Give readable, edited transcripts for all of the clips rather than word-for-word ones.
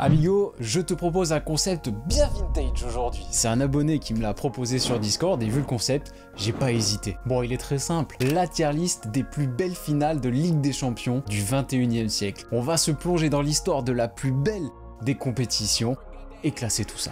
Amigo, je te propose un concept bien vintage aujourd'hui. C'est un abonné qui me l'a proposé sur Discord et vu le concept, j'ai pas hésité. Bon, il est très simple, la tier list des plus belles finales de Ligue des Champions du 21e siècle. On va se plonger dans l'histoire de la plus belle des compétitions et classer tout ça.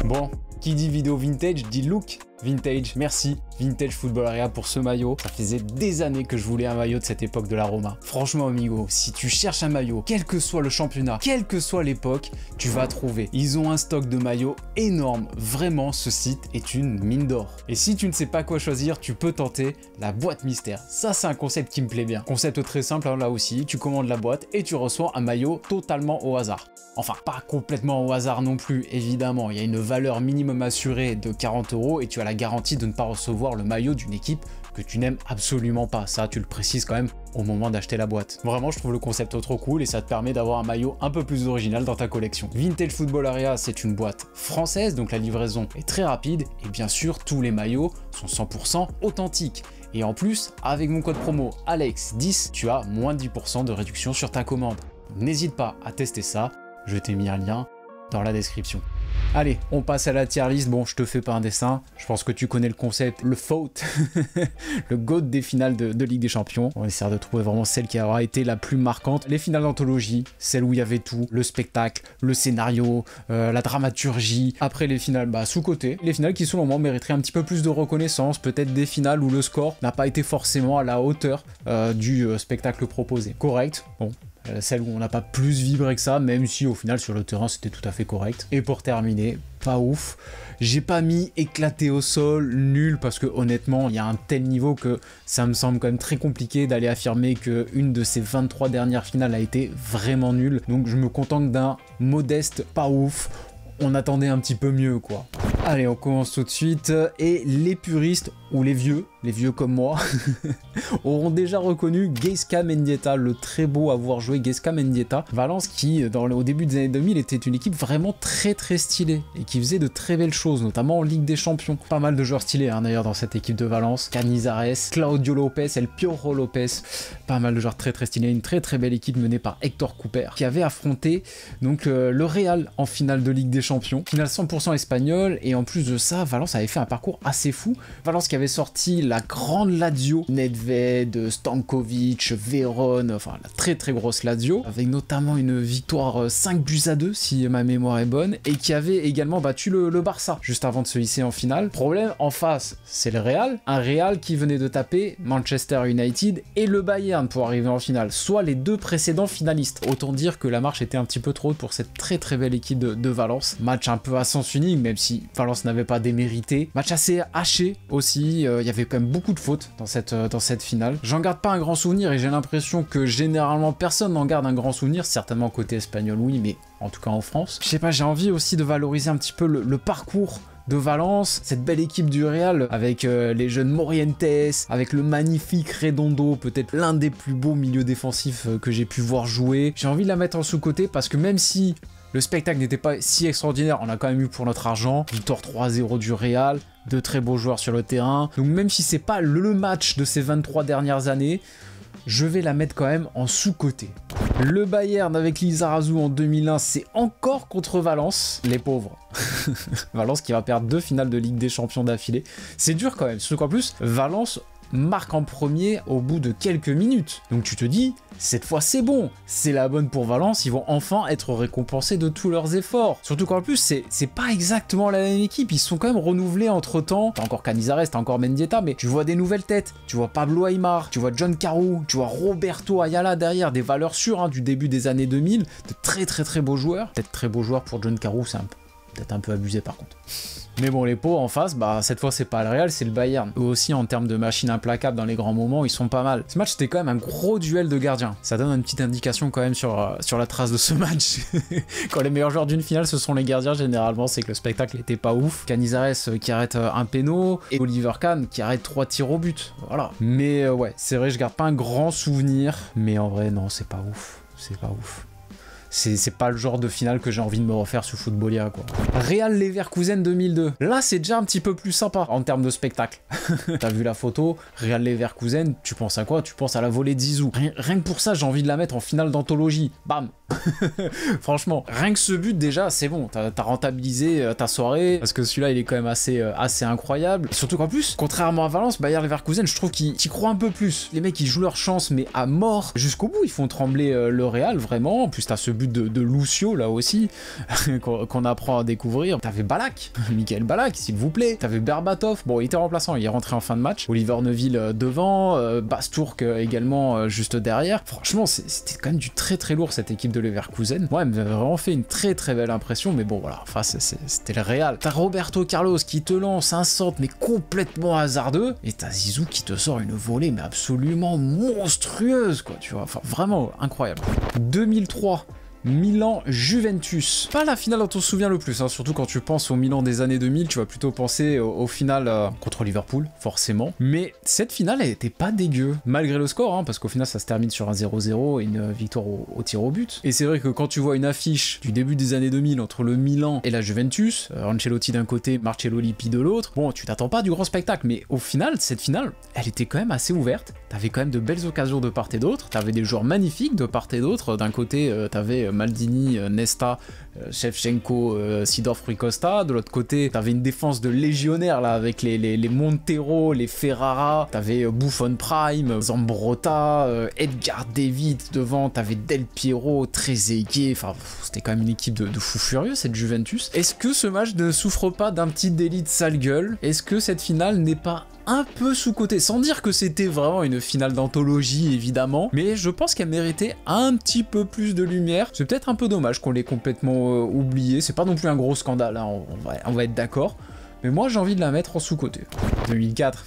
Bon, qui dit vidéo vintage dit look vintage. Merci Vintage Football Area pour ce maillot. Ça faisait des années que je voulais un maillot de cette époque de la Roma. Franchement amigo, si tu cherches un maillot, quel que soit le championnat, quelle que soit l'époque, tu vas trouver. Ils ont un stock de maillots énorme. Vraiment, ce site est une mine d'or. Et si tu ne sais pas quoi choisir, tu peux tenter la boîte mystère. Ça, c'est un concept qui me plaît bien. Concept très simple, hein, là aussi. Tu commandes la boîte et tu reçois un maillot totalement au hasard. Enfin, pas complètement au hasard non plus, évidemment. Il y a une valeur minimum assurée de 40 € et tu as la garantie de ne pas recevoir le maillot d'une équipe que tu n'aimes absolument pas. Ça, tu le précises quand même au moment d'acheter la boîte. Vraiment, je trouve le concept trop cool et ça te permet d'avoir un maillot un peu plus original dans ta collection. Vintage Football Area, c'est une boîte française, donc la livraison est très rapide et bien sûr, tous les maillots sont 100% authentiques. Et en plus, avec mon code promo ALEX10, tu as moins de 10% de réduction sur ta commande. N'hésite pas à tester ça. Je t'ai mis un lien dans la description. Allez, on passe à la tier list. Bon, je te fais pas un dessin. Je pense que tu connais le concept, le FOAT, le GOAT des finales de Ligue des Champions. On essaie de trouver vraiment celle qui aura été la plus marquante. Les finales d'anthologie, celle où il y avait tout, le spectacle, le scénario, la dramaturgie. Après les finales, sous-côté. Les finales qui, selon moi, mériteraient un petit peu plus de reconnaissance. Peut-être des finales où le score n'a pas été forcément à la hauteur du spectacle proposé. Correct, bon. Celle où on n'a pas plus vibré que ça, même si au final sur le terrain c'était tout à fait correct. Et pour terminer, pas ouf, j'ai pas mis éclaté au sol, nul, parce que honnêtement il y a un tel niveau que ça me semble quand même très compliqué d'aller affirmer qu'une de ces 23 dernières finales a été vraiment nulle. Donc je me contente d'un modeste pas ouf. On attendait un petit peu mieux quoi. Allez, on commence tout de suite. Et les puristes, ou les vieux comme moi, auront déjà reconnu Gaizka Mendieta, le très beau à voir jouer Gaizka Mendieta. Valence qui, au début des années 2000, était une équipe vraiment très stylée et qui faisait de très belles choses, notamment en Ligue des Champions. Pas mal de joueurs stylés hein, d'ailleurs dans cette équipe de Valence. Canizares, Claudio Lopez, El Piojo Lopez. Pas mal de joueurs très stylés. Une très belle équipe menée par Hector Cooper qui avait affronté donc le Real en finale de Ligue des Champions. Finale 100% espagnole et en plus de ça, Valence avait fait un parcours assez fou. Valence qui avait sorti la grande Lazio, Nedved, Stankovic, Vérone, enfin la très grosse Lazio, avec notamment une victoire 5-2 si ma mémoire est bonne, et qui avait également battu le Barça juste avant de se hisser en finale. Problème, en face, c'est le Real, un Real qui venait de taper Manchester United et le Bayern pour arriver en finale, soit les deux précédents finalistes. Autant dire que la marche était un petit peu trop haute pour cette très belle équipe de Valence. Match un peu à sens unique, même si Valence n'avait pas démérité. Match assez haché aussi, il y avait quand même beaucoup de fautes dans cette finale. J'en garde pas un grand souvenir et j'ai l'impression que généralement personne n'en garde un grand souvenir, certainement côté espagnol oui, mais en tout cas en France. Je sais pas, j'ai envie aussi de valoriser un petit peu le parcours de Valence, cette belle équipe du Real, avec les jeunes Morientes, avec le magnifique Redondo, peut-être l'un des plus beaux milieux défensifs que j'ai pu voir jouer. J'ai envie de la mettre en sous-côté parce que même si le spectacle n'était pas si extraordinaire, on a quand même eu pour notre argent. Victoire 3-0 du Real, de très beaux joueurs sur le terrain. Donc même si c'est pas le match de ces 23 dernières années, je vais la mettre quand même en sous-côté. Le Bayern avec Lizarazu en 2001, c'est encore contre Valence, les pauvres. Valence qui va perdre 2 finales de Ligue des Champions d'affilée. C'est dur quand même, surtout qu'en plus, Valence marque en premier au bout de quelques minutes. Donc tu te dis, cette fois c'est bon, c'est la bonne pour Valence, ils vont enfin être récompensés de tous leurs efforts. Surtout qu'en plus, c'est pas exactement la même équipe, ils sont quand même renouvelés entre temps. T'as encore Canizares, t'as encore Mendieta, mais tu vois des nouvelles têtes. Tu vois Pablo Aimar, tu vois John Carew, tu vois Roberto Ayala derrière, des valeurs sûres hein, du début des années 2000, de très beaux joueurs. Peut-être très beaux joueurs pour John Carew, c'est peut-être un peu abusé par contre. Mais bon, les pots en face, cette fois c'est pas le Real, c'est le Bayern. Eux aussi, en termes de machine implacable dans les grands moments, ils sont pas mal. Ce match, c'était quand même un gros duel de gardiens. Ça donne une petite indication quand même sur la trace de ce match. Quand les meilleurs joueurs d'une finale, ce sont les gardiens, généralement, c'est que le spectacle était pas ouf. Canizares qui arrête un péno, et Oliver Kahn qui arrête 3 tirs au but. Voilà. Mais ouais, c'est vrai, je garde pas un grand souvenir. Mais en vrai, non, c'est pas ouf. C'est pas ouf. C'est pas le genre de finale que j'ai envie de me refaire sur Footballia, quoi. Real Leverkusen 2002. Là, c'est déjà un petit peu plus sympa en termes de spectacle. T'as vu la photo, Real Leverkusen, tu penses à quoi? Tu penses à la volée de Zizou. Rien que pour ça, j'ai envie de la mettre en finale d'anthologie. Bam. Franchement, rien que ce but déjà, c'est bon. T'as rentabilisé ta soirée, parce que celui-là, il est quand même assez incroyable. Et surtout qu'en plus, contrairement à Valence, Bayer Leverkusen, je trouve qu'ils croient un peu plus. Les mecs, ils jouent leur chance, mais à mort. Jusqu'au bout, ils font trembler le Real, vraiment. En plus, t'as ce but de Lucio, là aussi, qu'on apprend à découvrir. T'avais Ballack, Michael Ballack, s'il vous plaît. T'avais Berbatov, bon, il était remplaçant, il est rentré en fin de match. Oliver Neuville devant, Bastourk également juste derrière. Franchement, c'était quand même du très très lourd, cette équipe de Leverkusen. Ouais, elle m'avait vraiment fait une très très belle impression, mais bon, voilà, enfin, c'était le Real. T'as Roberto Carlos qui te lance un centre, mais complètement hasardeux, et t'as Zizou qui te sort une volée, mais absolument monstrueuse, quoi, tu vois, enfin, vraiment incroyable. 2003. Milan-Juventus. Pas la finale dont on se souvient le plus, hein, surtout quand tu penses au Milan des années 2000, tu vas plutôt penser au final contre Liverpool, forcément. Mais cette finale, elle était pas dégueu, malgré le score, hein, parce qu'au final, ça se termine sur un 0-0 et une victoire au tir au but. Et c'est vrai que quand tu vois une affiche du début des années 2000 entre le Milan et la Juventus, Ancelotti d'un côté, Marcello Lippi de l'autre, bon, tu t'attends pas du grand spectacle, mais au final, cette finale, elle était quand même assez ouverte. T'avais quand même de belles occasions de part et d'autre, t'avais des joueurs magnifiques de part et d'autre. D'un côté, t'avais Maldini, Nesta, Shevchenko, Sidorf, Rui Costa. De l'autre côté, t'avais une défense de légionnaires là, avec les Montero, les Ferrara. T'avais Buffon Prime, Zambrotta, Edgar David devant. T'avais Del Piero, Trezeguet. Enfin, c'était quand même une équipe de fous furieux, cette Juventus. Est-ce que ce match ne souffre pas d'un petit délit de sale gueule? Est-ce que cette finale n'est pas un peu sous-côté, sans dire que c'était vraiment une finale d'anthologie évidemment, mais je pense qu'elle méritait un petit peu plus de lumière. C'est peut-être un peu dommage qu'on l'ait complètement oublié, c'est pas non plus un gros scandale, hein, on va être d'accord, mais moi j'ai envie de la mettre en sous-côté. 2004.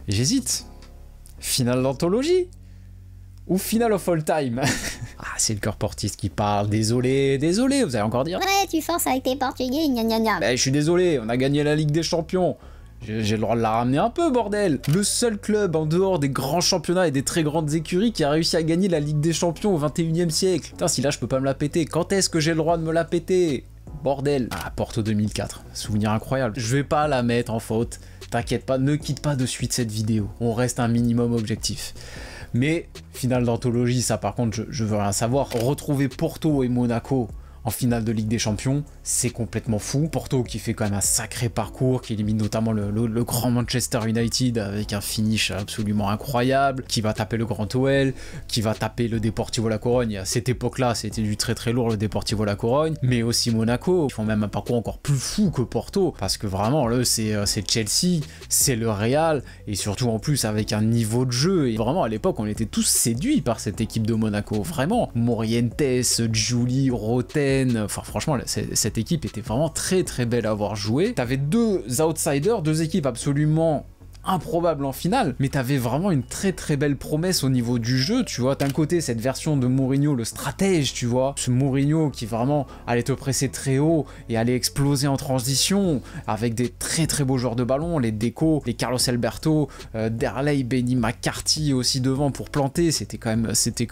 J'hésite. Finale d'anthologie ou finale of all time? Ah, c'est le cœur portiste qui parle, désolé, vous allez encore dire. Ouais, tu forces avec tes portugais, gna gna gna. Ben, je suis désolé, on a gagné la Ligue des Champions. J'ai le droit de la ramener un peu, bordel. Le seul club en dehors des grands championnats et des très grandes écuries qui a réussi à gagner la Ligue des Champions au 21e siècle. Putain, si là je peux pas me la péter, quand est-ce que j'ai le droit de me la péter? Bordel. Ah, Porto 2004, souvenir incroyable. Je vais pas la mettre en faute, t'inquiète pas, ne quitte pas de suite cette vidéo. On reste un minimum objectif. Mais, finale d'anthologie, ça par contre, je veux rien savoir. Retrouver Porto et Monaco en finale de Ligue des Champions, c'est complètement fou. Porto qui fait quand même un sacré parcours, qui élimine notamment le grand Manchester United avec un finish absolument incroyable, qui va taper le Grand OL, qui va taper le Deportivo La Corogne. À cette époque-là, c'était du très très lourd le Deportivo La Corogne, mais aussi Monaco. Ils font même un parcours encore plus fou que Porto, parce que vraiment, là, c'est Chelsea, c'est le Real, et surtout en plus avec un niveau de jeu. Et vraiment, à l'époque, on était tous séduits par cette équipe de Monaco, vraiment. Morientes, Giuli, Roten. Enfin franchement cette équipe était vraiment très très belle à voir jouer. T'avais deux outsiders, deux équipes absolument improbable en finale, mais t'avais vraiment une très très belle promesse au niveau du jeu, tu vois. D'un côté, cette version de Mourinho, le stratège, tu vois, ce Mourinho qui vraiment allait te presser très haut et allait exploser en transition, avec des très très beaux joueurs de ballon, les Deco, les Carlos Alberto, Derley, Benny McCarthy aussi devant pour planter, c'était quand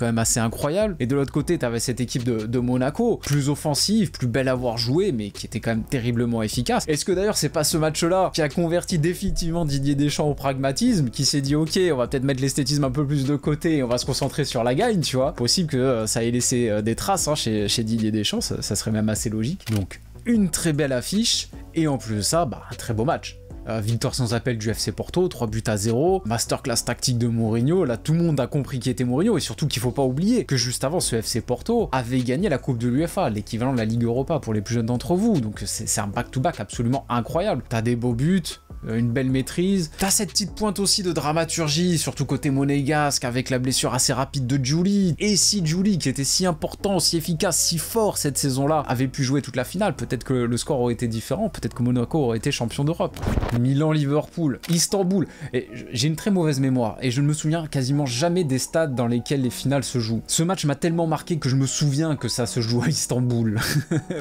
même assez incroyable. Et de l'autre côté, t'avais cette équipe de Monaco, plus offensive, plus belle à voir jouer, mais qui était quand même terriblement efficace. Est-ce que d'ailleurs c'est pas ce match-là qui a converti définitivement Didier Deschamps au pragmatisme, qui s'est dit ok, on va peut-être mettre l'esthétisme un peu plus de côté et on va se concentrer sur la gagne, tu vois. Possible que ça ait laissé des traces hein, chez Didier Deschamps, ça serait même assez logique. Donc une très belle affiche et en plus de ça, bah, un très beau match. Victoire sans appel du FC Porto, 3-0, masterclass tactique de Mourinho, là tout le monde a compris qui était Mourinho, et surtout qu'il faut pas oublier que juste avant ce FC Porto avait gagné la Coupe de l'UEFA, l'équivalent de la Ligue Europa pour les plus jeunes d'entre vous, donc c'est un back-to-back absolument incroyable. T'as des beaux buts, une belle maîtrise, t'as cette petite pointe aussi de dramaturgie, surtout côté monégasque, avec la blessure assez rapide de Giuli, et si Giuli, qui était si important, si efficace, si fort cette saison-là, avait pu jouer toute la finale, peut-être que le score aurait été différent, peut-être que Monaco aurait été champion d'Europe. Milan-Liverpool, Istanbul, et j'ai une très mauvaise mémoire, et je ne me souviens quasiment jamais des stades dans lesquels les finales se jouent. Ce match m'a tellement marqué que je me souviens que ça se joue à Istanbul,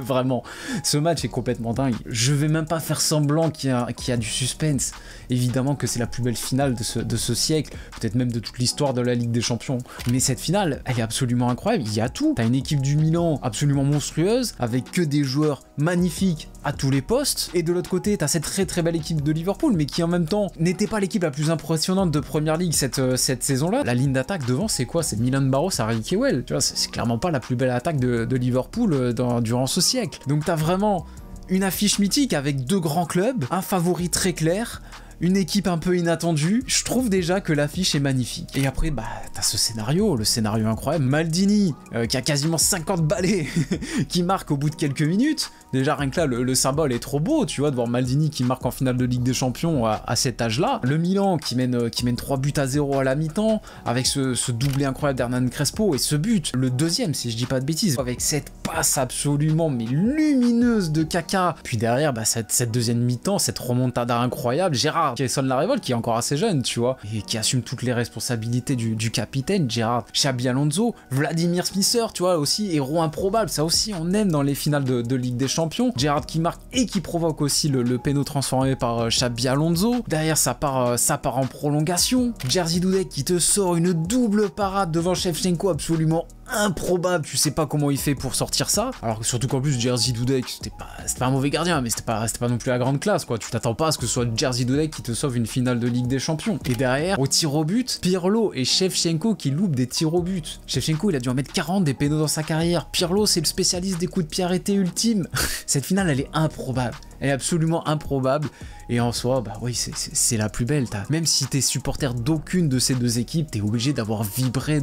vraiment, ce match est complètement dingue. Je vais même pas faire semblant qu'il y a du suspense suspense. Évidemment que c'est la plus belle finale de ce siècle, peut-être même de toute l'histoire de la Ligue des Champions. Mais cette finale, elle est absolument incroyable, il y a tout. T'as une équipe du Milan absolument monstrueuse, avec que des joueurs magnifiques à tous les postes. Et de l'autre côté, t'as cette très très belle équipe de Liverpool, mais qui en même temps n'était pas l'équipe la plus impressionnante de Première Ligue cette saison-là. La ligne d'attaque devant, c'est quoi? C'est Milan Barros, Harry Kewell. Tu vois, c'est clairement pas la plus belle attaque de Liverpool durant ce siècle. Donc t'as vraiment une affiche mythique avec deux grands clubs, un favori très clair, une équipe un peu inattendue. Je trouve déjà que l'affiche est magnifique. Et après, bah, t'as ce scénario, le scénario incroyable. Maldini, qui a quasiment 50 balais, qui marque au bout de quelques minutes. Déjà, rien que là, le symbole est trop beau, tu vois, de voir Maldini qui marque en finale de Ligue des Champions à cet âge-là. Le Milan qui mène 3-0 à la mi-temps, avec ce doublé incroyable d'Hernan Crespo, et ce but, le deuxième, si je dis pas de bêtises, avec cette passe absolument mais lumineuse de Kaka. Puis derrière, bah, cette deuxième mi-temps, cette remontada incroyable, Gérard qui sonne la révolte, qui est encore assez jeune, tu vois, et qui assume toutes les responsabilités du capitaine, Gérard Xabi Alonso, Vladimir Smisser, tu vois, aussi, héros improbable, ça aussi on aime dans les finales de Ligue des Champions. Gérard qui marque et qui provoque aussi le péno transformé par Xabi Alonso. Derrière, ça part en prolongation. Jerzy Dudek qui te sort une double parade devant Shevchenko absolument improbable, tu sais pas comment il fait pour sortir ça. Alors surtout qu'en plus Jerzy Dudek, c'était pas un mauvais gardien, mais c'était pas non plus la grande classe, quoi. Tu t'attends pas à ce que ce soit Jerzy Dudek qui te sauve une finale de Ligue des Champions. Et derrière, au tir au but, Pirlo et Shevchenko qui loupent des tirs au but. Shevchenko, il a dû en mettre 40 des pénaux dans sa carrière. Pirlo, c'est le spécialiste des coups de pied arrêtés ultime. Cette finale, elle est improbable. Elle est absolument improbable. Et en soi, bah oui, c'est la plus belle. Même si t'es supporter d'aucune de ces deux équipes, t'es obligé d'avoir vibré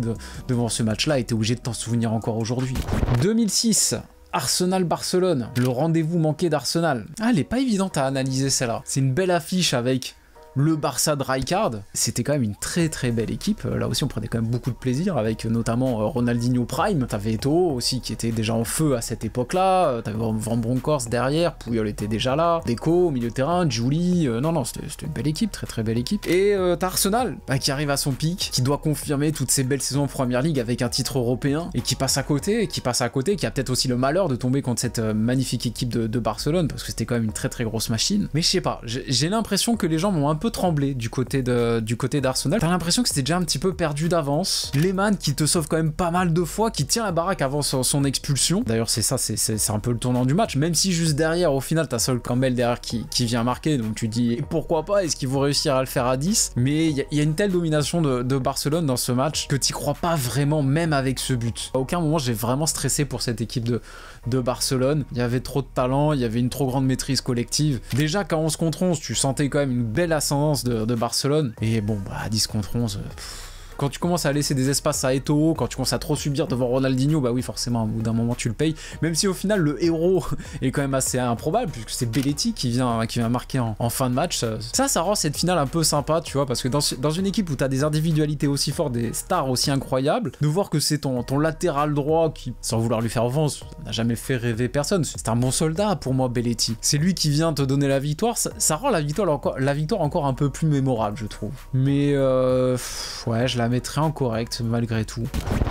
devant ce match-là et t'es obligé de t'en souvenir encore aujourd'hui. 2006. Arsenal-Barcelone, le rendez-vous manqué d'Arsenal. Ah, elle est pas évidente à analyser celle-là. C'est une belle affiche avec le Barça de Rijkaard. C'était quand même une très très belle équipe. Là aussi on prenait quand même beaucoup de plaisir avec notamment Ronaldinho Prime. T'avais Eto'o aussi qui était déjà en feu à cette époque-là. T'avais Van Bronckhorst derrière, Puyol était déjà là. Deco au milieu de terrain, Juli. Non, c'était une belle équipe, très très belle équipe. Et t'as Arsenal qui arrive à son pic, qui doit confirmer toutes ses belles saisons en Première Ligue avec un titre européen et qui passe à côté, qui a peut-être aussi le malheur de tomber contre cette magnifique équipe de Barcelone parce que c'était quand même une très très grosse machine. Mais je sais pas, j'ai l'impression que les gens m'ont un peu tremblé du côté d'Arsenal. T'as l'impression que c'était déjà un petit peu perdu d'avance. Lehmann qui te sauve quand même pas mal de fois, qui tient la baraque avant son expulsion. D'ailleurs c'est un peu le tournant du match, même si juste derrière au final t'as Sol Campbell derrière qui vient marquer, donc tu dis pourquoi pas, est-ce qu'ils vont réussir à le faire à 10? Mais il y a une telle domination de Barcelone dans ce match que t'y crois pas vraiment, même avec ce but. À aucun moment j'ai vraiment stressé pour cette équipe de Barcelone. Il y avait trop de talent, il y avait une trop grande maîtrise collective. Déjà qu'à 11 contre 11 tu sentais quand même une belle ascendance de Barcelone, et bon bah à 10 contre 11 quand tu commences à laisser des espaces à Eto'o, quand tu commences à trop subir devant Ronaldinho, bah oui forcément au bout d'un moment tu le payes, même si au final le héros est quand même assez improbable puisque c'est Belletti qui vient marquer en fin de match. Ça rend cette finale un peu sympa, tu vois, parce que dans une équipe où t'as des individualités aussi fortes, des stars aussi incroyables, de voir que c'est ton latéral droit qui, sans vouloir lui faire offense, n'a jamais fait rêver personne, c'est un bon soldat pour moi Belletti, c'est lui qui vient te donner la victoire, ça rend la victoire encore un peu plus mémorable je trouve. Mais ouais, je la mettrais en correct malgré tout.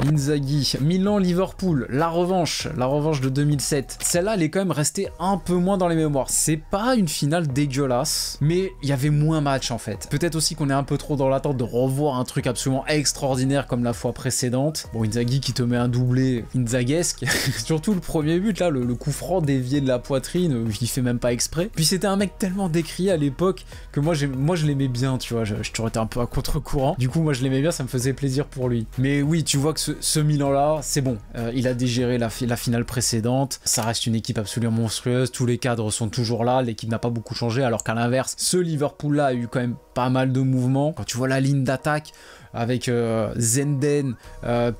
Inzaghi, Milan-Liverpool, la revanche de 2007. Celle-là, elle est quand même restée un peu moins dans les mémoires. C'est pas une finale dégueulasse, mais il y avait moins match en fait. Peut-être aussi qu'on est un peu trop dans l'attente de revoir un truc absolument extraordinaire comme la fois précédente. Bon, Inzaghi qui te met un doublé inzaguesque. Surtout le premier but, là, le coup franc dévié de la poitrine, il fait même pas exprès. Puis c'était un mec tellement décrié à l'époque que moi je l'aimais bien, tu vois. Je t'aurais été un peu à contre-courant. Du coup, moi je l'aimais bien, ça me faisait plaisir pour lui. Mais oui, tu vois que ce Milan-là, c'est bon. Il a digéré la finale précédente. Ça reste une équipe absolument monstrueuse. Tous les cadres sont toujours là. L'équipe n'a pas beaucoup changé. Alors qu'à l'inverse, ce Liverpool-là a eu quand même pas mal de mouvements. Quand tu vois la ligne d'attaque avec Zenden,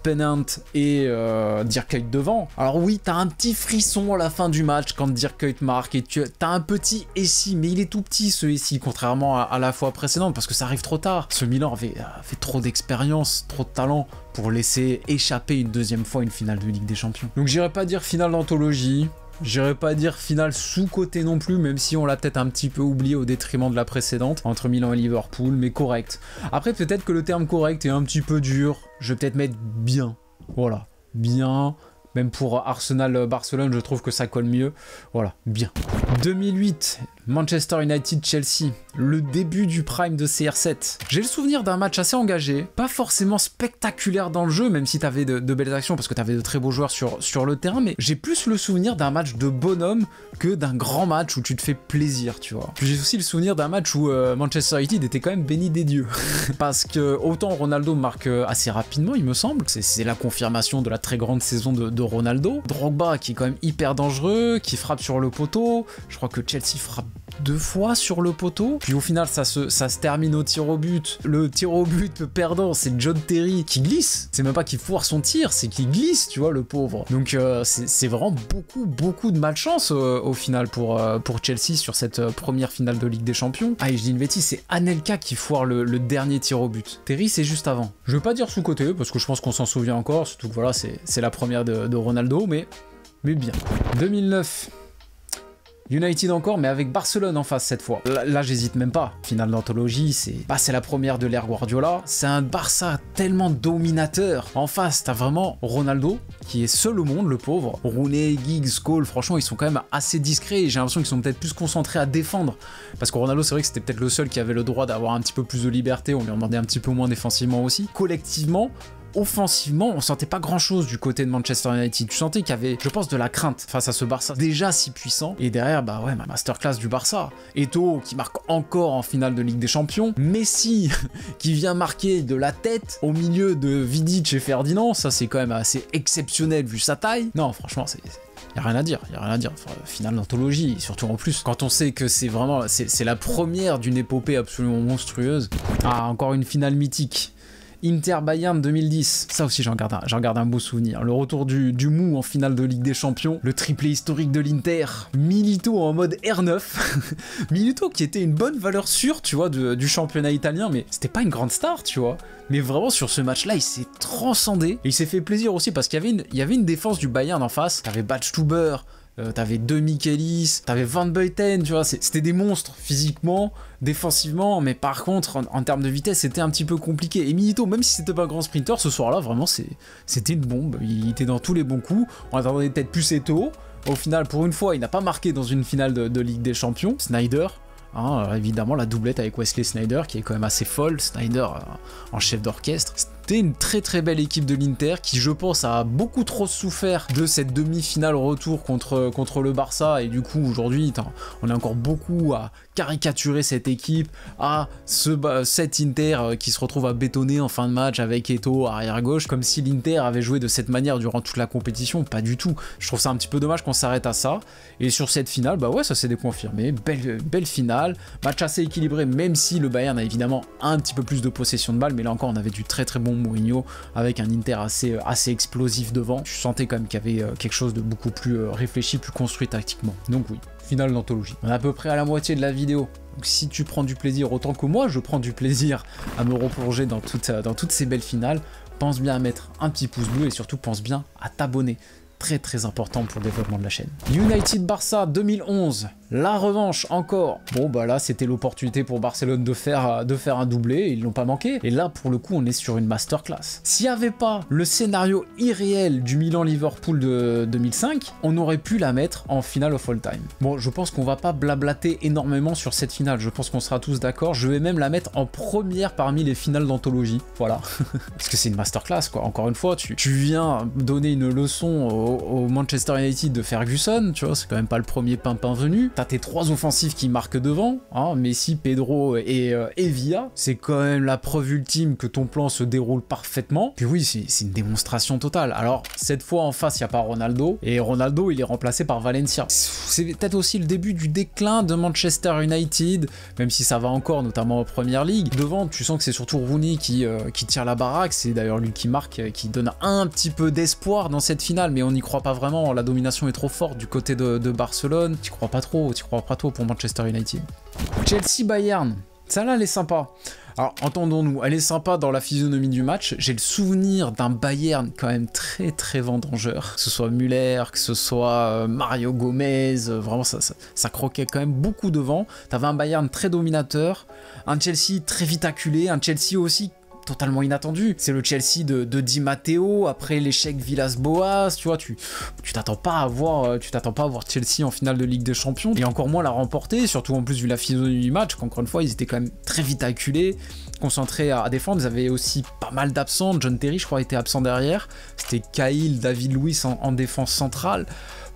Pennant et Dirk Kuyt devant. Alors oui, t'as un petit frisson à la fin du match quand Dirk Kuyt marque et t'as un petit Essi, mais il est tout petit ce Essi, contrairement à la fois précédente, parce que ça arrive trop tard. Ce Milan avait fait trop d'expérience, trop de talent pour laisser échapper une deuxième fois une finale de Ligue des Champions. Donc j'irais pas dire finale d'anthologie, j'irais pas dire finale sous-côté non plus, même si on l'a peut-être un petit peu oublié au détriment de la précédente, entre Milan et Liverpool, mais correct. Après, peut-être que le terme correct est un petit peu dur, je vais peut-être mettre bien. Voilà, bien. Même pour Arsenal-Barcelone, je trouve que ça colle mieux. Voilà, bien. 2008, Manchester United-Chelsea, le début du prime de CR7. J'ai le souvenir d'un match assez engagé, pas forcément spectaculaire dans le jeu, même si t'avais de belles actions parce que t'avais de très beaux joueurs sur le terrain, mais j'ai plus le souvenir d'un match de bonhomme que d'un grand match où tu te fais plaisir, tu vois. Puis j'ai aussi le souvenir d'un match où Manchester United était quand même béni des dieux. Parce que autant Ronaldo marque assez rapidement, il me semble, c'est la confirmation de la très grande saison de Ronaldo. Drogba qui est quand même hyper dangereux, qui frappe sur le poteau, je crois que Chelsea frappe 2 fois sur le poteau, puis au final ça se termine au tir au but. Le tir au but perdant, c'est John Terry qui glisse, c'est même pas qu'il foire son tir, c'est qu'il glisse, tu vois, le pauvre. Donc c'est vraiment beaucoup de malchance au final pour Chelsea sur cette première finale de Ligue des Champions. Ah, et je dis une bêtise, c'est Anelka qui foire le dernier tir au but. Terry, c'est juste avant. Je veux pas dire sous-côté, parce que je pense qu'on s'en souvient encore, surtout que voilà, c'est la première de Ronaldo, mais bien. 2009. United encore, mais avec Barcelone en face cette fois. Là j'hésite même pas. Finale d'anthologie, c'est la première de l'ère Guardiola. C'est un Barça tellement dominateur. En face, t'as vraiment Ronaldo, qui est seul au monde, le pauvre. Rooney, Giggs, Cole, franchement, ils sont quand même assez discrets. Et j'ai l'impression qu'ils sont peut-être plus concentrés à défendre. Parce que Ronaldo, c'est vrai que c'était peut-être le seul qui avait le droit d'avoir un petit peu plus de liberté. On lui demandait un petit peu moins défensivement aussi. Collectivement, offensivement, on sentait pas grand chose du côté de Manchester United. Tu sentais qu'il y avait, je pense, de la crainte face à ce Barça déjà si puissant. Et derrière, bah ouais, masterclass du Barça. Eto'o qui marque encore en finale de Ligue des Champions. Messi qui vient marquer de la tête au milieu de Vidic et Ferdinand. Ça, c'est quand même assez exceptionnel vu sa taille. Non, franchement, y a rien à dire, Enfin, finale d'anthologie, surtout en plus, quand on sait que c'est vraiment, c'est la première d'une épopée absolument monstrueuse. Ah, encore une finale mythique. Inter-Bayern 2010, ça aussi j'en garde un beau souvenir. Le retour du mou en finale de Ligue des Champions, le triplé historique de l'Inter, Milito en mode R9, Milito qui était une bonne valeur sûre, tu vois, du championnat italien, mais c'était pas une grande star, tu vois. Mais vraiment sur ce match-là, il s'est transcendé, et il s'est fait plaisir aussi parce qu'il y avait une défense du Bayern en face, t'avais Badstuber, t'avais De Michelis, t'avais Van Buiten, tu vois, c'était des monstres physiquement, défensivement, mais par contre, en termes de vitesse, c'était un petit peu compliqué. Et Milito, même si c'était pas un grand sprinter, ce soir-là, vraiment, c'était une bombe. Il était dans tous les bons coups. On attendait peut-être plus Eto'o. Au final, pour une fois, il n'a pas marqué dans une finale de Ligue des Champions. Sneijder, hein, évidemment, la doublette avec Wesley Sneijder, qui est quand même assez folle. Sneijder en chef d'orchestre. C'était une très belle équipe de l'Inter qui, je pense, a beaucoup trop souffert de cette demi-finale retour contre le Barça, et du coup aujourd'hui on est encore beaucoup à caricaturer cette équipe, à cet Inter qui se retrouve à bétonner en fin de match avec Eto'o arrière gauche, comme si l'Inter avait joué de cette manière durant toute la compétition. Pas du tout. Je trouve ça un petit peu dommage qu'on s'arrête à ça, et sur cette finale, bah ouais, ça s'est déconfirmé. Belle finale, match assez équilibré, même si le Bayern a évidemment un petit peu plus de possession de balle, mais là encore on avait du très bon Mourinho avec un Inter assez explosif devant. Je sentais quand même qu'il y avait quelque chose de beaucoup plus réfléchi, plus construit tactiquement. Donc oui, finale d'anthologie. On est à peu près à la moitié de la vidéo. Donc si tu prends du plaisir autant que moi, je prends du plaisir à me replonger dans toutes ces belles finales, pense bien à mettre un petit pouce bleu et surtout pense bien à t'abonner. Très important pour le développement de la chaîne. United Barça 2011, la revanche encore. Bon bah là c'était l'opportunité pour Barcelone de faire un doublé, ils l'ont pas manqué, et là pour le coup on est sur une masterclass. S'il n'y avait pas le scénario irréel du Milan-Liverpool de 2005, on aurait pu la mettre en finale of all time. Bon, je pense qu'on va pas blablater énormément sur cette finale, je pense qu'on sera tous d'accord, je vais même la mettre en première parmi les finales d'anthologie, voilà. Parce que c'est une masterclass quoi, encore une fois, tu viens donner une leçon au Manchester United de Ferguson, tu vois, c'est quand même pas le premier pimpin venu. T'as tes 3 offensifs qui marquent devant, hein, Messi, Pedro et Villa. C'est quand même la preuve ultime que ton plan se déroule parfaitement. Puis oui, c'est une démonstration totale. Alors, cette fois en face, il n'y a pas Ronaldo, et Ronaldo, il est remplacé par Valencia. C'est peut-être aussi le début du déclin de Manchester United, même si ça va encore, notamment en Première Ligue. Devant, tu sens que c'est surtout Rooney qui tire la baraque, c'est d'ailleurs lui qui marque, qui donne un petit peu d'espoir dans cette finale, mais on n'y croit pas vraiment, la domination est trop forte du côté de Barcelone, tu crois pas trop pour Manchester United. Chelsea-Bayern, celle-là elle est sympa. Alors entendons-nous, elle est sympa dans la physionomie du match, j'ai le souvenir d'un Bayern quand même très vendangeur, que ce soit Müller, que ce soit Mario Gomez, vraiment ça croquait quand même beaucoup devant. T'avais un Bayern très dominateur, un Chelsea très vite acculé, un Chelsea aussi totalement inattendu. C'est le Chelsea de Di Matteo, après l'échec Villas-Boas, tu vois, tu t'attends pas à voir Chelsea en finale de Ligue des Champions, et encore moins la remporter, surtout en plus vu la physionomie du match, qu'encore une fois, ils étaient quand même très vite acculés, concentrés à défendre. Ils avaient aussi pas mal d'absents. John Terry, je crois, était absent derrière. C'était Cahill, David Luiz en défense centrale.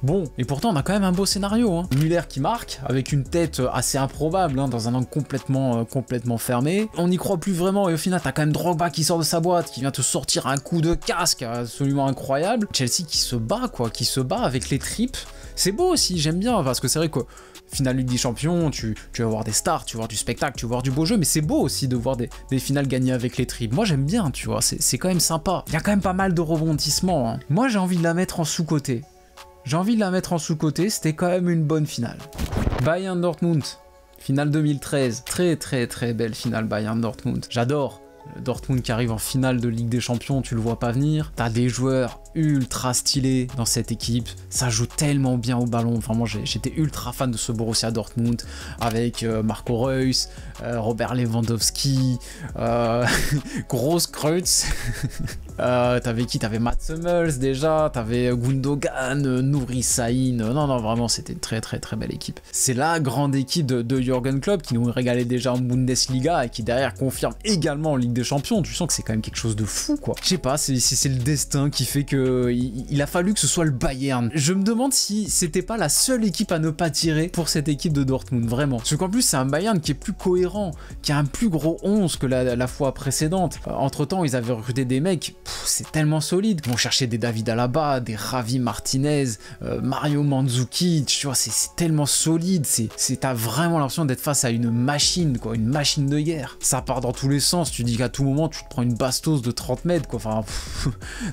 Bon, et pourtant on a quand même un beau scénario, hein. Müller qui marque, avec une tête assez improbable, hein, dans un angle complètement fermé. On n'y croit plus vraiment, et au final t'as quand même Drogba qui sort de sa boîte, qui vient te sortir un coup de casque absolument incroyable. Chelsea qui se bat, quoi, qui se bat avec les tripes. C'est beau aussi, j'aime bien, parce que c'est vrai que finale Ligue des Champions, tu vas voir des stars, tu vas voir du spectacle, tu vas voir du beau jeu, mais c'est beau aussi de voir des finales gagnées avec les tripes. Moi j'aime bien, tu vois, c'est quand même sympa. Il y a quand même pas mal de rebondissements, hein. Moi j'ai envie de la mettre en sous-côté. C'était quand même une bonne finale. Bayern Dortmund, finale 2013. Très belle finale Bayern Dortmund. J'adore. Dortmund qui arrive en finale de Ligue des Champions, tu le vois pas venir. T'as des joueurs ultra stylés dans cette équipe, ça joue tellement bien au ballon. Enfin, moi j'étais ultra fan de ce Borussia Dortmund avec Marco Reus, Robert Lewandowski, Groß Kreuz. T'avais qui? T'avais Mats Hummels déjà, t'avais Gundogan, Nouri Sahin. Non, vraiment, c'était une très belle équipe. C'est la grande équipe de Jürgen Klopp qui nous régalait déjà en Bundesliga et qui derrière confirme également en Ligue des Champions. Tu sens que c'est quand même quelque chose de fou, quoi. Je sais pas, c'est le destin qui fait que il a fallu que ce soit le Bayern. Je me demande si c'était pas la seule équipe à ne pas tirer pour cette équipe de Dortmund, vraiment. Parce qu'en plus, c'est un Bayern qui est plus cohérent, qui a un plus gros 11 que la fois précédente. Entre temps, ils avaient recruté des mecs, c'est tellement solide. Ils vont chercher des David Alaba, des Javi Martinez, Mario Mandzukic, tu vois, c'est tellement solide. T'as vraiment l'impression d'être face à une machine, quoi, une machine de guerre. Ça part dans tous les sens. Tu dis qu'à tout moment, tu te prends une bastos de 30 mètres, quoi. Enfin,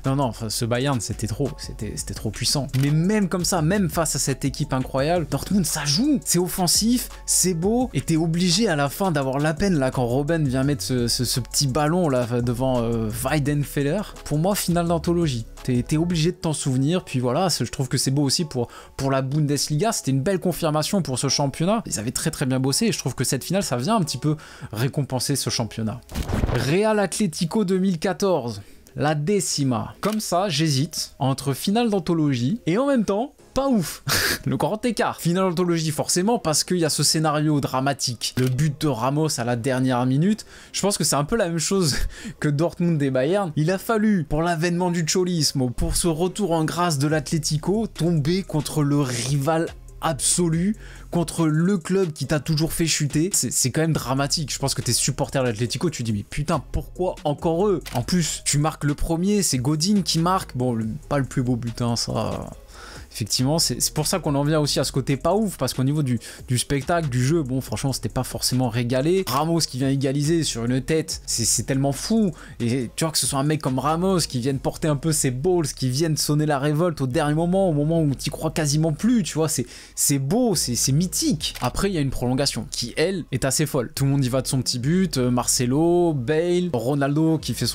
non, ce Bayern, c'était trop puissant. Mais même comme ça, même face à cette équipe incroyable, Dortmund, ça joue. C'est offensif, c'est beau, et t'es obligé à la fin d'avoir la peine, là, quand Robben vient mettre ce petit ballon, là, devant Weidenfeller. Pour moi, finale d'anthologie. T'es obligé de t'en souvenir, puis voilà, je trouve que c'est beau aussi pour la Bundesliga. C'était une belle confirmation pour ce championnat. Ils avaient très bien bossé, et je trouve que cette finale, ça vient un petit peu récompenser ce championnat. Real Atlético 2014. La décima. Comme ça, j'hésite entre finale d'anthologie et en même temps, pas ouf. Le grand écart. Finale d'anthologie, forcément, parce qu'il y a ce scénario dramatique. Le but de Ramos à la dernière minute. Je pense que c'est un peu la même chose que Dortmund et Bayern. Il a fallu, pour l'avènement du Cholismo, pour ce retour en grâce de l'Atlético, tomber contre le rival absolu, contre le club qui t'a toujours fait chuter. C'est quand même dramatique. Je pense que t'es supporter de l'Atlético, tu te dis mais putain, pourquoi encore eux? En plus, tu marques le premier, c'est Godin qui marque. Bon, pas le plus beau butin, ça... Effectivement, c'est pour ça qu'on en vient aussi à ce côté pas ouf, parce qu'au niveau du spectacle, du jeu, bon, franchement, c'était pas forcément régalé. Ramos qui vient égaliser sur une tête, c'est tellement fou. Et tu vois, que ce soit un mec comme Ramos qui vienne porter un peu ses balls, qui vienne sonner la révolte au dernier moment, au moment où t'y crois quasiment plus, tu vois, c'est beau, c'est mythique. Après, il y a une prolongation qui, elle, est assez folle. Tout le monde y va de son petit but, Marcelo, Bale, Ronaldo qui fait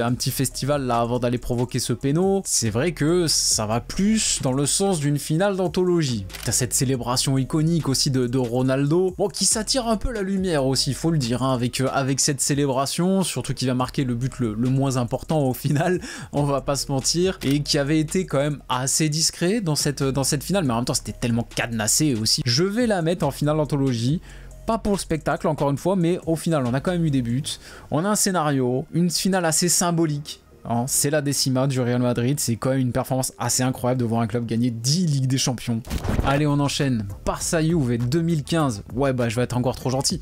un petit festival là avant d'aller provoquer ce péno. C'est vrai que ça va plus dans le sens d'une finale d'anthologie. T'as cette célébration iconique aussi de Ronaldo, bon, qui s'attire un peu la lumière aussi, il faut le dire, hein, avec cette célébration, surtout qui va marquer le but le moins important au final, on va pas se mentir, et qui avait été quand même assez discret dans cette finale, mais en même temps c'était tellement cadenassé aussi. Je vais la mettre en finale d'anthologie. Pas pour le spectacle, encore une fois, mais au final, on a quand même eu des buts, on a un scénario, une finale assez symbolique. Hein, c'est la décima du Real Madrid, c'est quand même une performance assez incroyable de voir un club gagner 10 Ligues des Champions. Allez, on enchaîne. Barça-Juve 2015. Ouais, bah je vais être encore trop gentil.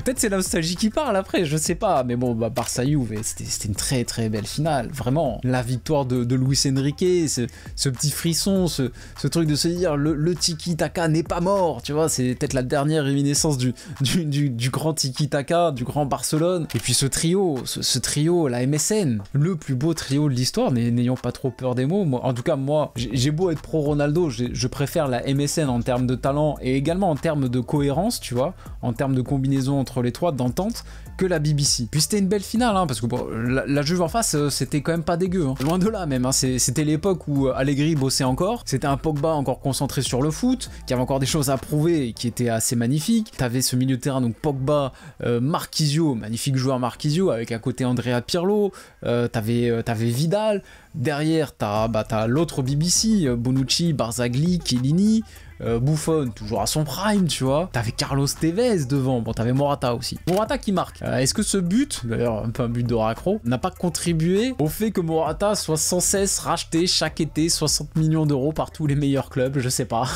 Peut-être c'est la nostalgie qui parle après, je sais pas. Mais bon, bah Barça-Juve, c'était une très belle finale. Vraiment, la victoire de Luis Enrique, ce petit frisson, ce truc de se dire le tiki-taka n'est pas mort, tu vois. C'est peut-être la dernière réminiscence du grand tiki-taka, du grand Barcelone. Et puis ce trio, la MSN, le plus beau trio de l'histoire, n'ayant pas trop peur des mots. Moi, en tout cas, moi, j'ai beau être pro Ronaldo, je préfère la MSN en termes de talent et également en termes de cohérence, tu vois, en termes de combinaison liaison entre les trois, d'entente, que la BBC. Puis c'était une belle finale, hein, parce que bon, la Juve en face, c'était quand même pas dégueu. Hein. Loin de là même, hein. C'était l'époque où Allegri bossait encore. C'était un Pogba encore concentré sur le foot, qui avait encore des choses à prouver et qui était assez magnifique. T'avais ce milieu de terrain, donc Pogba, Marquisio, magnifique joueur Marquisio, avec à côté Andrea Pirlo. T'avais Vidal. Derrière, t'as l'autre BBC, Bonucci, Barzagli, Chiellini. Buffon, toujours à son prime, tu vois. T'avais Carlos Tevez devant. Bon, t'avais Morata aussi. Morata qui marque. Est-ce que ce but, d'ailleurs un peu un but de raccro, n'a pas contribué au fait que Morata soit sans cesse racheté chaque été 60 millions d'euros par tous les meilleurs clubs? Je sais pas.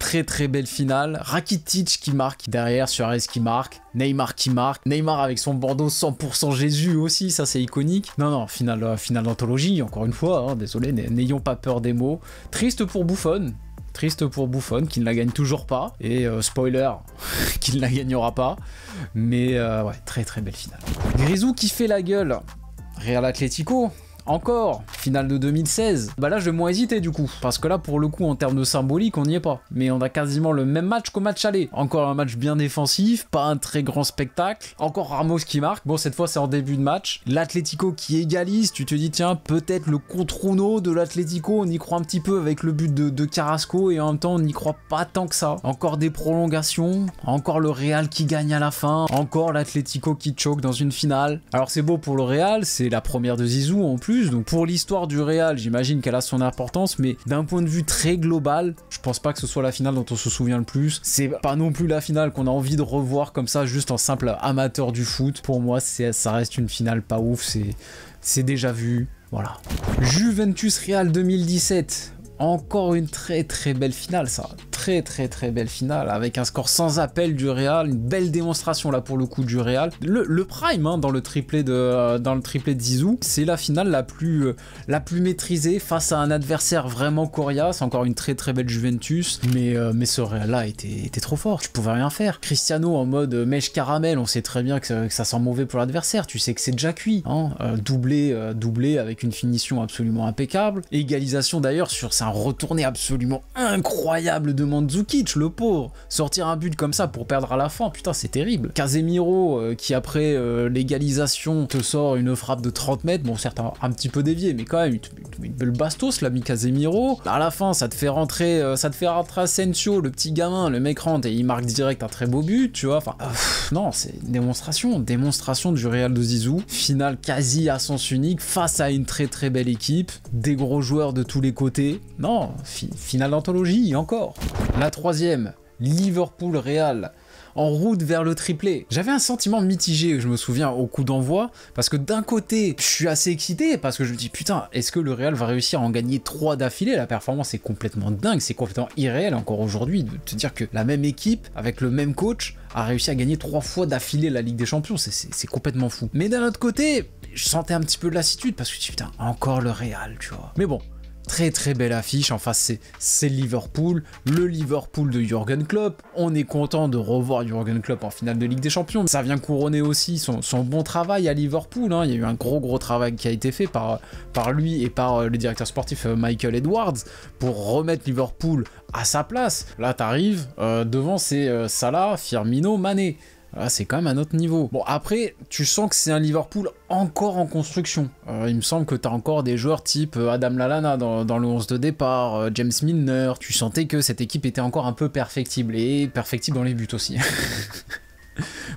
Très très belle finale. Rakitic qui marque. Derrière, Suarez qui marque. Neymar qui marque. Neymar avec son Bordeaux 100% Jésus aussi, ça c'est iconique. Non, finale d'anthologie, encore une fois. Hein, désolé, n'ayons pas peur des mots. Triste pour Buffon. Triste pour Buffon, qui ne la gagne toujours pas. Et spoiler, qu'il ne la gagnera pas. Mais ouais, très très belle finale. Grisou qui fait la gueule. Real Atlético. Encore, finale de 2016. Bah là, je vais moins hésiter du coup. Parce que là, pour le coup, en termes de symbolique, on n'y est pas. Mais on a quasiment le même match qu'au match aller. Encore un match bien défensif, pas un très grand spectacle. Encore Ramos qui marque. Bon, cette fois, c'est en début de match. L'Atlético qui égalise. Tu te dis, tiens, peut-être le contre-Uno de l'Atlético. On y croit un petit peu avec le but de Carrasco. Et en même temps, on n'y croit pas tant que ça. Encore des prolongations. Encore le Real qui gagne à la fin. Encore l'Atlético qui choque dans une finale. Alors, c'est beau pour le Real. C'est la première de Zizou en plus. Donc pour l'histoire du Real, j'imagine qu'elle a son importance, mais d'un point de vue très global, je pense pas que ce soit la finale dont on se souvient le plus. C'est pas non plus la finale qu'on a envie de revoir comme ça, juste en simple amateur du foot. Pour moi, ça reste une finale pas ouf, c'est déjà vu, voilà. Juventus Real 2017. Encore une très très belle finale, ça. Très très très belle finale, avec un score sans appel du Real, une belle démonstration là pour le coup du Real. Le prime hein, dans le triplé de Zizou, c'est la finale la plus maîtrisée face à un adversaire vraiment coriace. Encore une très très belle Juventus, mais ce Real là était trop fort, tu pouvais rien faire. Cristiano en mode mèche caramel, on sait très bien que ça sent mauvais pour l'adversaire, tu sais que c'est déjà cuit. Hein. Doublé avec une finition absolument impeccable. Égalisation d'ailleurs sur un retourné absolument incroyable de Mandzukic, le pauvre. Sortir un but comme ça pour perdre à la fin, putain, c'est terrible. Casemiro qui après l'égalisation te sort une frappe de 30 mètres, bon certes un petit peu dévié, mais quand même une belle bastos l'ami Casemiro. À la fin, ça te fait rentrer Asensio, le petit gamin, le mec rentre et il marque direct un très beau but, tu vois. Enfin, non, c'est une démonstration du Real de Zizou. Finale quasi à sens unique face à une très très belle équipe, des gros joueurs de tous les côtés. Non, finale d'anthologie, encore. La troisième, Liverpool-Real, en route vers le triplé. J'avais un sentiment mitigé, je me souviens, au coup d'envoi, parce que d'un côté, je suis assez excité, parce que je me dis, putain, est-ce que le Real va réussir à en gagner 3 d'affilée? La performance est complètement dingue, c'est complètement irréel encore aujourd'hui, de te dire que la même équipe, avec le même coach, a réussi à gagner 3 fois d'affilée la Ligue des Champions, c'est complètement fou. Mais d'un autre côté, je sentais un petit peu de lassitude, parce que je me dis, putain, encore le Real, tu vois. Mais bon, très très belle affiche, en face c'est Liverpool, le Liverpool de Jürgen Klopp. On est content de revoir Jürgen Klopp en finale de Ligue des Champions. Ça vient couronner aussi son bon travail à Liverpool, hein. Il y a eu un gros travail qui a été fait par lui et par le directeur sportif Michael Edwards pour remettre Liverpool à sa place. Là t'arrives, devant c'est Salah, Firmino, Mané. Là, c'est quand même un autre niveau. Bon, après, tu sens que c'est un Liverpool encore en construction. Il me semble que tu as encore des joueurs type Adam Lallana dans le 11 de départ, James Milner. Tu sentais que cette équipe était encore un peu perfectible, et perfectible dans les buts aussi.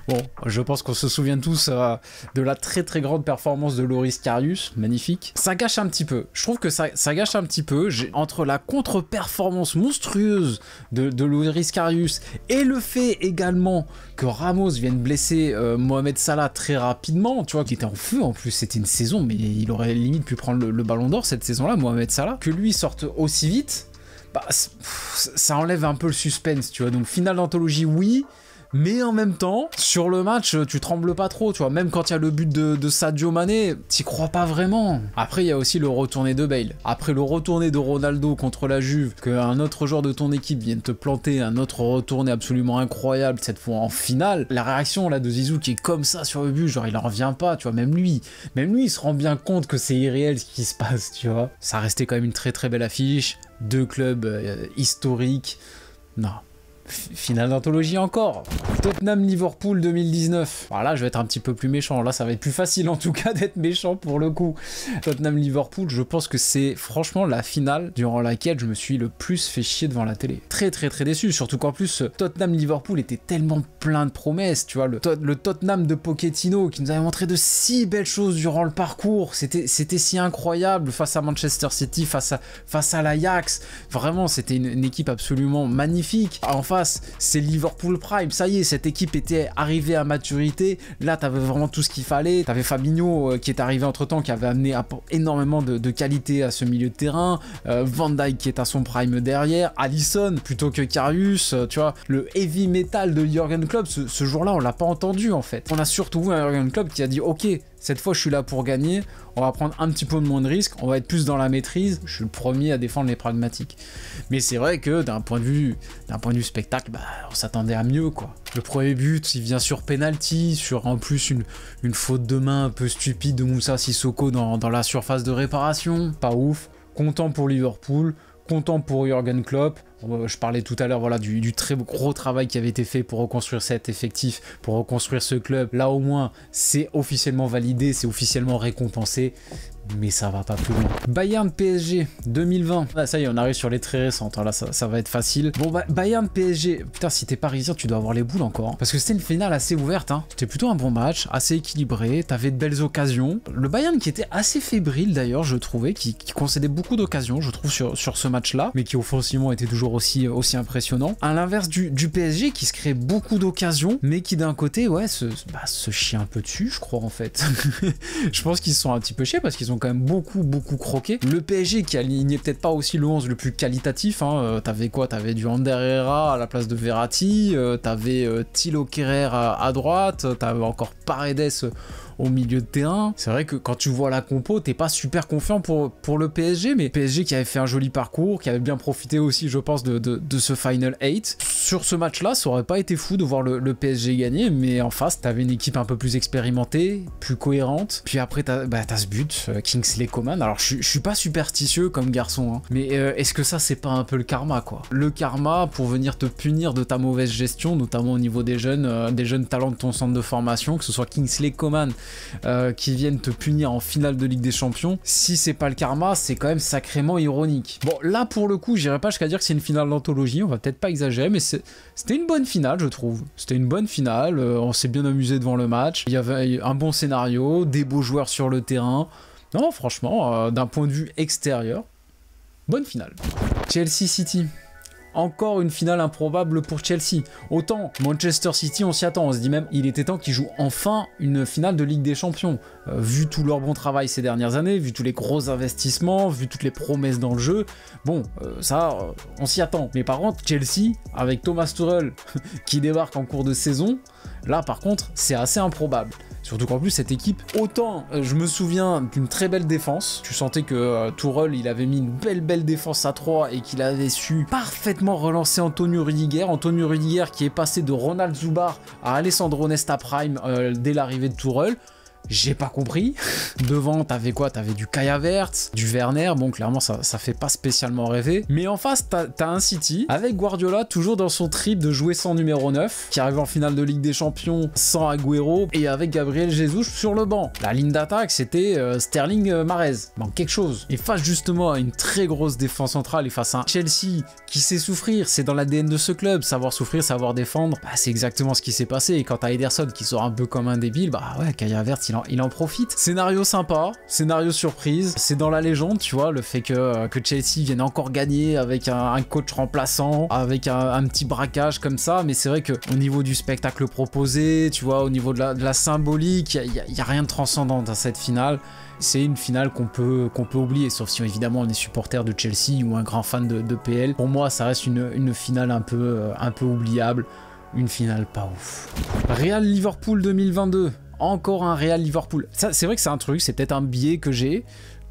Bon, je pense qu'on se souvient tous de la très très grande performance de Loris Karius, magnifique. Ça gâche un petit peu, je trouve que ça gâche un petit peu, entre la contre-performance monstrueuse de Loris Karius et le fait également que Ramos vienne blesser Mohamed Salah très rapidement, tu vois, qui était en feu en plus, c'était une saison, mais il aurait limite pu prendre le ballon d'or cette saison-là, Mohamed Salah, que lui sorte aussi vite, bah, ça enlève un peu le suspense, tu vois, donc finale d'anthologie, oui. Mais en même temps, sur le match, tu trembles pas trop, tu vois. Même quand il y a le but de Sadio Mané, t'y crois pas vraiment. Après, il y a aussi le retourné de Bale. Après le retourné de Ronaldo contre la Juve, qu'un autre joueur de ton équipe vienne te planter un autre retourné absolument incroyable, cette fois en finale. La réaction là de Zizou qui est comme ça sur le but, genre il en revient pas, tu vois. Même lui, il se rend bien compte que c'est irréel ce qui se passe, tu vois. Ça restait quand même une très très belle affiche. Deux clubs historiques. Non. Finale d'anthologie encore. Tottenham-Liverpool 2019. Voilà, je vais être un petit peu plus méchant. Là, ça va être plus facile en tout cas d'être méchant pour le coup. Tottenham-Liverpool, je pense que c'est franchement la finale durant laquelle je me suis le plus fait chier devant la télé. Très déçu, surtout qu'en plus Tottenham-Liverpool était tellement plein de promesses, tu vois, le Tottenham de Pochettino qui nous avait montré de si belles choses durant le parcours, c'était si incroyable face à Manchester City, face à l'Ajax, vraiment c'était une équipe absolument magnifique. En face, c'est Liverpool Prime, ça y est, cette équipe était arrivée à maturité, là t'avais vraiment tout ce qu'il fallait, t'avais Fabinho qui est arrivé entre temps, qui avait amené énormément de qualité à ce milieu de terrain, Van Dijk qui est à son prime derrière, Alisson plutôt que Karius, tu vois, le heavy metal de Jürgen Klopp, ce jour-là on l'a pas entendu en fait. On a surtout vu un Jürgen Klopp qui a dit ok, cette fois je suis là pour gagner, on va prendre un petit peu moins de risques, on va être plus dans la maîtrise, je suis le premier à défendre les pragmatiques. Mais c'est vrai que d'un point de vue spectacle, bah, on s'attendait à mieux quoi. Le premier but, il vient sur penalty, sur en plus une faute de main un peu stupide de Moussa Sissoko dans la surface de réparation, pas ouf. Content pour Liverpool, content pour Jürgen Klopp. Je parlais tout à l'heure voilà, du très gros travail qui avait été fait pour reconstruire cet effectif, pour reconstruire ce club. Là au moins, c'est officiellement validé, c'est officiellement récompensé. Mais ça va pas plus loin. Bayern PSG 2020. Là, ça y est, on arrive sur les très récentes. Là, ça va être facile. Bon, Bayern PSG. Putain, si t'es parisien, tu dois avoir les boules encore. Hein. Parce que c'était une finale assez ouverte. Hein. C'était plutôt un bon match, assez équilibré. T'avais de belles occasions. Le Bayern qui était assez fébrile d'ailleurs, je trouvais, qui concédait beaucoup d'occasions, je trouve, sur ce match-là. Mais qui offensivement était toujours aussi impressionnant. À l'inverse du PSG qui se crée beaucoup d'occasions, mais qui d'un côté, ouais, se chie un peu dessus, je crois, en fait. Je pense qu'ils se sont un petit peu chiés parce qu'ils ont quand même beaucoup croqué. Le PSG qui alignait peut-être pas aussi le 11 le plus qualitatif, hein. T'avais quoi? T'avais du Ander Herrera à la place de Verratti, t'avais Thilo Kehrer à droite, t'avais encore Paredes au milieu de terrain. C'est vrai que quand tu vois la compo, t'es pas super confiant pour le PSG, mais PSG qui avait fait un joli parcours, qui avait bien profité aussi, je pense, de ce Final 8. Sur ce match-là, ça aurait pas été fou de voir le PSG gagner, mais en face, t'avais une équipe un peu plus expérimentée, plus cohérente. Puis après, t'as ce but, Kingsley Coman. Alors, je suis pas superstitieux comme garçon, hein, mais est-ce que ça, c'est pas un peu le karma, quoi? Le karma pour venir te punir de ta mauvaise gestion, notamment au niveau des jeunes talents de ton centre de formation, que ce soit Kingsley Coman, qui viennent te punir en finale de Ligue des Champions. Si c'est pas le karma, c'est quand même sacrément ironique. Bon, là pour le coup, j'irai pas jusqu'à dire que c'est une finale d'anthologie, on va peut-être pas exagérer, mais c'était une bonne finale, je trouve. C'était une bonne finale, on s'est bien amusé devant le match, il y avait un bon scénario, des beaux joueurs sur le terrain. Non, franchement, d'un point de vue extérieur, bonne finale. Chelsea City. Encore une finale improbable pour Chelsea. Autant Manchester City, on s'y attend, on se dit même il était temps qu'ils jouent enfin une finale de Ligue des Champions. Vu tout leur bon travail ces dernières années, vu tous les gros investissements, vu toutes les promesses dans le jeu, bon, on s'y attend. Mais par contre, Chelsea, avec Thomas Tuchel qui débarque en cours de saison, là par contre, c'est assez improbable. Surtout qu'en plus, cette équipe, autant je me souviens d'une très belle défense. Tu sentais que Tuchel, il avait mis une belle défense à 3 et qu'il avait su parfaitement relancer Antonio Rudiger. Antonio Rudiger qui est passé de Ronald Zubar à Alessandro Nesta Prime dès l'arrivée de Tuchel. J'ai pas compris. Devant, t'avais quoi? T'avais du Kai Havertz, du Werner. Bon, clairement, ça fait pas spécialement rêver. Mais en face, t'as un City avec Guardiola, toujours dans son trip de jouer sans numéro 9, qui arrive en finale de Ligue des Champions sans Agüero et avec Gabriel Jesus sur le banc. La ligne d'attaque, c'était Sterling Mahrez. Manque quelque chose. Et face justement à une très grosse défense centrale et face à un Chelsea qui sait souffrir, c'est dans l'ADN de ce club. Savoir souffrir, savoir défendre, bah, c'est exactement ce qui s'est passé. Et quand t'as Ederson qui sort un peu comme un débile, bah ouais, Kai Havertz, il en profite. Scénario sympa, scénario surprise, c'est dans la légende, tu vois, le fait que Chelsea vienne encore gagner avec un coach remplaçant, avec un petit braquage comme ça, mais c'est vrai qu'au niveau du spectacle proposé, tu vois, au niveau de la symbolique, il y a rien de transcendant dans cette finale. C'est une finale qu'on peut oublier, sauf si évidemment on est supporter de Chelsea ou un grand fan de PL. Pour moi, ça reste une finale un peu oubliable, une finale pas ouf. Real Liverpool 2022. Encore un Real Liverpool. Ça, c'est vrai que c'est un truc, c'est peut-être un biais que j'ai.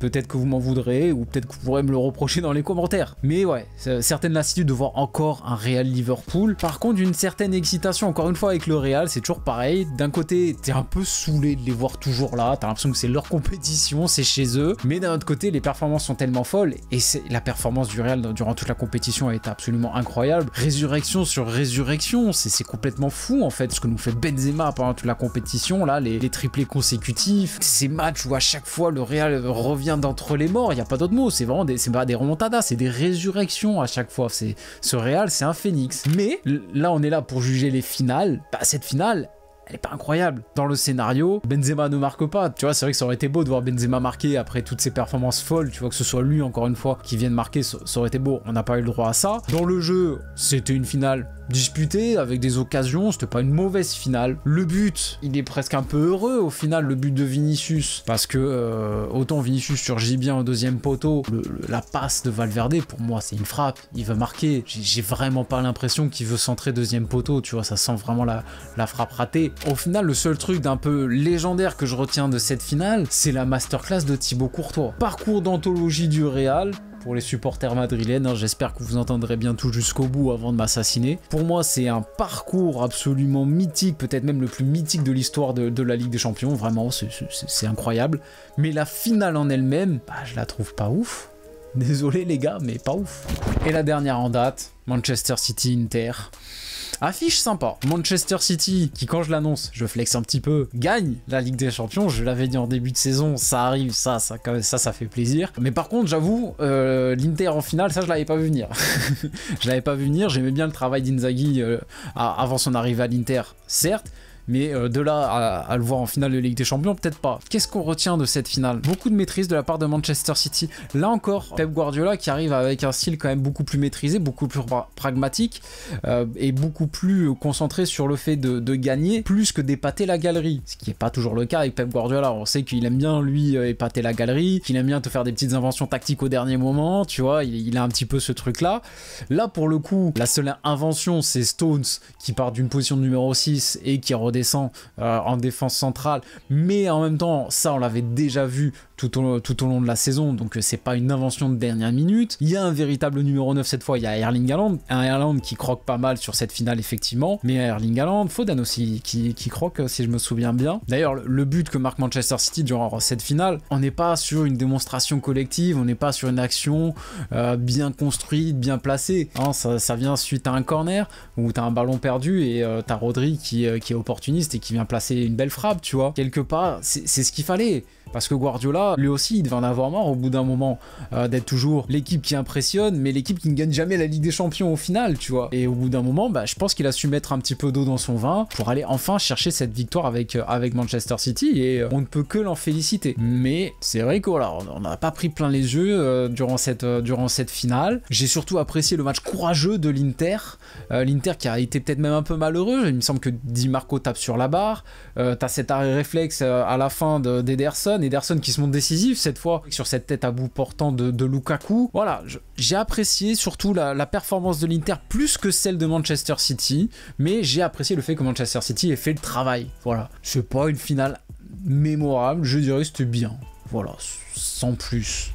Peut-être que vous m'en voudrez, ou peut-être que vous pourrez me le reprocher dans les commentaires. Mais ouais, certaine lassitude de voir encore un Real Liverpool. Par contre, une certaine excitation, encore une fois, avec le Real, c'est toujours pareil. D'un côté, t'es un peu saoulé de les voir toujours là, t'as l'impression que c'est leur compétition, c'est chez eux. Mais d'un autre côté, les performances sont tellement folles, et la performance du Real durant toute la compétition a été absolument incroyable. Résurrection sur résurrection, c'est complètement fou en fait, ce que nous fait Benzema pendant toute la compétition, là, les triplés consécutifs, ces matchs où à chaque fois le Real revient d'entre les morts, il n'y a pas d'autre mot, c'est vraiment c'est pas des remontadas, c'est des résurrections à chaque fois. Ce Real, c'est un phénix. Mais là, on est là pour juger les finales. Bah, cette finale, elle est pas incroyable. Dans le scénario, Benzema ne marque pas. Tu vois, c'est vrai que ça aurait été beau de voir Benzema marquer après toutes ses performances folles. Tu vois, que ce soit lui, encore une fois, qui vienne marquer, ça aurait été beau. On n'a pas eu le droit à ça. Dans le jeu, c'était une finale disputée avec des occasions. C'était pas une mauvaise finale. Le but, il est presque un peu heureux au final, le but de Vinicius. Parce que autant Vinicius surgit bien au deuxième poteau, la passe de Valverde, pour moi, c'est une frappe. Il veut marquer. J'ai vraiment pas l'impression qu'il veut centrer deuxième poteau. Tu vois, ça sent vraiment la frappe ratée. Au final, le seul truc d'un peu légendaire que je retiens de cette finale, c'est la masterclass de Thibaut Courtois. Parcours d'anthologie du Real. Pour les supporters madrilènes, hein, j'espère que vous entendrez bien tout jusqu'au bout avant de m'assassiner. Pour moi, c'est un parcours absolument mythique, peut-être même le plus mythique de l'histoire de la Ligue des Champions. Vraiment, c'est incroyable. Mais la finale en elle-même, bah, je la trouve pas ouf. Désolé les gars, mais pas ouf. Et la dernière en date, Manchester City-Inter. Affiche sympa. Manchester City, qui quand je l'annonce, je flex un petit peu, gagne la Ligue des Champions. Je l'avais dit en début de saison, ça arrive, ça fait plaisir. Mais par contre, j'avoue, l'Inter en finale, ça je l'avais pas vu venir. Je l'avais pas vu venir, j'aimais bien le travail d'Inzaghi avant son arrivée à l'Inter, certes. Mais de là à le voir en finale de Ligue des Champions, peut-être pas. Qu'est-ce qu'on retient de cette finale? Beaucoup de maîtrise de la part de Manchester City. Là encore, Pep Guardiola qui arrive avec un style quand même beaucoup plus maîtrisé, beaucoup plus pragmatique et beaucoup plus concentré sur le fait de gagner plus que d'épater la galerie. Ce qui n'est pas toujours le cas avec Pep Guardiola. On sait qu'il aime bien, lui, épater la galerie, qu'il aime bien te faire des petites inventions tactiques au dernier moment, tu vois, il a un petit peu ce truc-là. Là, pour le coup, la seule invention, c'est Stones qui part d'une position de numéro 6 et qui redescend en défense centrale, mais en même temps ça on l'avait déjà vu tout au long de la saison, donc c'est pas une invention de dernière minute. Il y a un véritable numéro 9 cette fois, il y a Erling Haaland, un Haaland qui croque pas mal sur cette finale effectivement, mais Erling Haaland, Foden aussi qui croque si je me souviens bien. D'ailleurs le but que marque Manchester City durant cette finale, on n'est pas sur une démonstration collective, on n'est pas sur une action bien construite, bien placée, hein, ça vient suite à un corner où t'as un ballon perdu et t'as Rodri qui est opportuniste et qui vient placer une belle frappe, tu vois. Quelque part, c'est ce qu'il fallait. Parce que Guardiola, lui aussi, il devait en avoir marre au bout d'un moment d'être toujours l'équipe qui impressionne, mais l'équipe qui ne gagne jamais la Ligue des Champions au final, tu vois. Et au bout d'un moment, bah, je pense qu'il a su mettre un petit peu d'eau dans son vin pour aller enfin chercher cette victoire avec Manchester City, et on ne peut que l'en féliciter. Mais c'est vrai qu'on n'a pas pris plein les yeux durant cette finale. J'ai surtout apprécié le match courageux de l'Inter. L'Inter qui a été peut-être même un peu malheureux. Il me semble que Di Marco tape sur la barre. T'as cet arrêt réflexe à la fin d'Ederson. Ederson qui se montre décisif cette fois sur cette tête à bout portant de Lukaku. Voilà, j'ai apprécié surtout la performance de l'Inter plus que celle de Manchester City, mais j'ai apprécié le fait que Manchester City ait fait le travail. Voilà, c'est pas une finale mémorable, je dirais que c'était bien. Voilà, sans plus.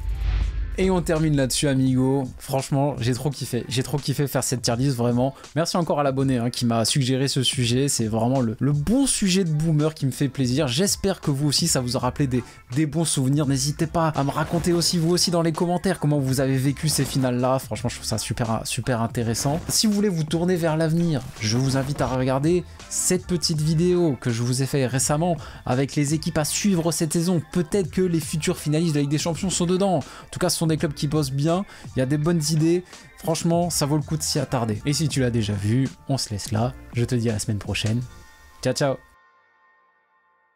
Et on termine là-dessus, amigo. Franchement, j'ai trop kiffé faire cette tier list, vraiment. Merci encore à l'abonné hein, qui m'a suggéré ce sujet. C'est vraiment le bon sujet de boomer qui me fait plaisir. J'espère que vous aussi, ça vous a rappelé des bons souvenirs. N'hésitez pas à me raconter aussi, vous aussi, dans les commentaires, comment vous avez vécu ces finales-là. Franchement, je trouve ça super intéressant. Si vous voulez vous tourner vers l'avenir, je vous invite à regarder cette petite vidéo que je vous ai fait récemment avec les équipes à suivre cette saison. Peut-être que les futurs finalistes de la Ligue des Champions sont dedans. En tout cas, ce sont des clubs qui bossent bien, il y a des bonnes idées, franchement ça vaut le coup de s'y attarder. Et si tu l'as déjà vu, on se laisse là, je te dis à la semaine prochaine, ciao ciao.